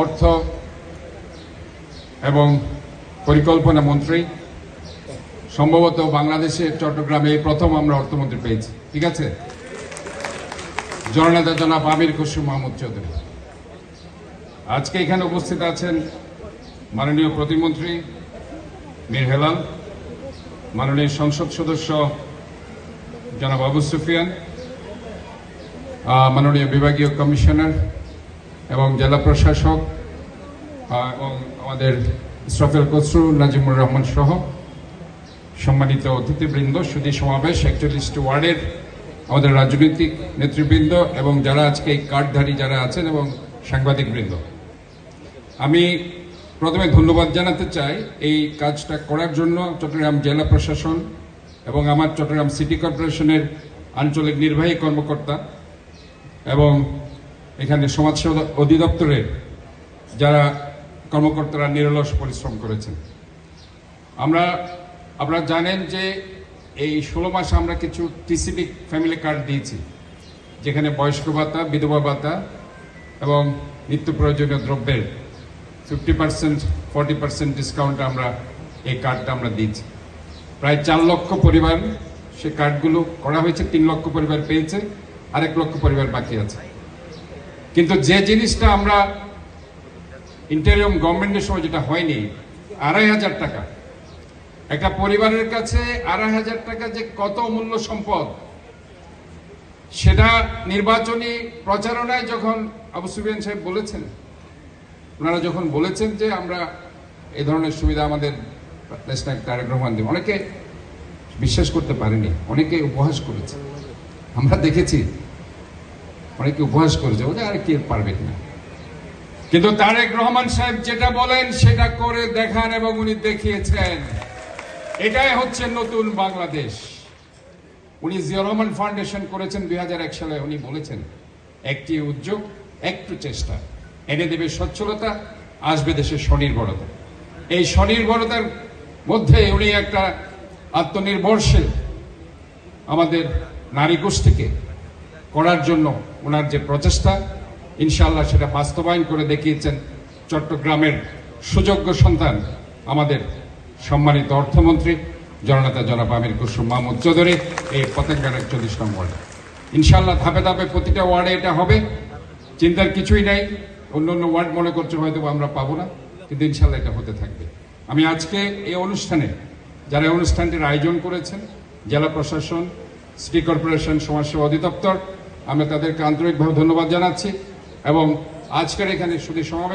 অর্থ এবং পরিকল্পনা মন্ত্রী, সম্ভবত বাংলাদেশের চট্টগ্রামে প্রথম আমরা অর্থমন্ত্রী পেয়েছি, ঠিক আছে, জননেতা জনাব আমির খসরু মাহমুদ চৌধুরী। আজকে এখানে উপস্থিত আছেন মাননীয় প্রতিমন্ত্রী মীর হেলাল, মাননীয় সংসদ সদস্য জনাব আবু সুফিয়ান, মাননীয় বিভাগীয় কমিশনার এবং জেলা প্রশাসক এবং আমাদের ইসরাফিল খসরু, নাজিমুর রহমান সহ সম্মানিত অতিথিবৃন্দ, সুধী সমাবেশ, 41টি ওয়ার্ডের আমাদের রাজনৈতিক নেতৃবৃন্দ এবং যারা আজকে এই কার্ডধারী যারা আছেন এবং সাংবাদিকবৃন্দ, আমি প্রথমে ধন্যবাদ জানাতে চাই এই কাজটা করার জন্য চট্টগ্রাম জেলা প্রশাসন এবং আমার চট্টগ্রাম সিটি কর্পোরেশনের আঞ্চলিক নির্বাহী কর্মকর্তা এবং এখানে সমাজসেবা অধিদপ্তরের যারা কর্মকর্তারা নিরলস পরিশ্রম করেছেন। আপনারা জানেন যে এই 16 মাসে আমরা কিছু টিসিবি ফ্যামিলি কার্ড দিয়েছি, যেখানে বয়স্ক ভাতা, বিধবা ভাতা এবং নিত্য প্রয়োজনীয় দ্রব্যের 50%, 40% ডিসকাউন্ট আমরা এই কার্ডটা আমরা দিয়েছি। প্রায় 4 লক্ষ পরিবার সে কার্ডগুলো করা হয়েছে, 3 লক্ষ পরিবার পেয়েছে, আর 1 লক্ষ পরিবার বাকি আছে। কিন্তু যে জিনিসটা আমরা ইন্টারিম গভর্নমেন্টের সময় যেটা হয়নি, 2,500 টাকা একটা পরিবারের কাছে, 2,500 টাকা যে কত অমূল্য সম্পদ, সেটা নির্বাচনী প্রচারণায় যখন আবু সুফিয়ান সাহেব বলেছেন, ওনারা যখন বলেছেন যে আমরা এই ধরনের সুবিধা আমাদের ন্যাশনাল তারেক রহমান দেব, অনেকে বিশ্বাস করতে পারেনি, অনেকে উপহাস করেছে, আমরা দেখেছি অনেকে উপহাস করেছে, ওদের আর কি পারবে না। কিন্তু তারেক রহমান সাহেব যেটা বলেন সেটা করে দেখান এবং উনি দেখিয়েছেন। এটাই হচ্ছে নতুন বাংলাদেশ। উনি জিয়াউর রহমান ফাউন্ডেশন করেছেন 2001 সালে। উনি বলেছেন একটি উদ্যোগ, একটু চেষ্টা এনে দেবে সচ্ছলতা, আসবে দেশের স্বনির্ভরতা। এই স্বনির্ভরতার মধ্যে উনি একটা আত্মনির্ভরশীল আমাদের নারী গোষ্ঠীকে করার জন্য ওনার যে প্রচেষ্টা, ইনশাআল্লাহ সেটা বাস্তবায়ন করে দেখিয়েছেন চট্টগ্রামের সুযোগ্য সন্তান আমাদের সম্মানিত অর্থমন্ত্রী জননেতা জনাব আমির খসরু মাহমুদ চৌধুরী, এই পতেঙ্গার 41 নং ওয়ার্ডে। ইনশাআল্লাহ ধাপে ধাপে প্রতিটা ওয়ার্ডে এটা হবে, চিন্তার কিছুই নাই। অন্য অন্য ওয়ার্ড মনে করছে হয়তো আমরা পাবো না, কিন্তু ইনশাআল্লাহ এটা হতে থাকবে। আমি আজকে এই অনুষ্ঠানে যারা অনুষ্ঠানটির আয়োজন করেছেন, জেলা প্রশাসন, সিটি কর্পোরেশন, সমাজসেবা অধিদপ্তর, আমরা তাদেরকে আন্তরিকভাবে ধন্যবাদ জানাচ্ছি এবং আজকের এখানে সুধী সমাবেশ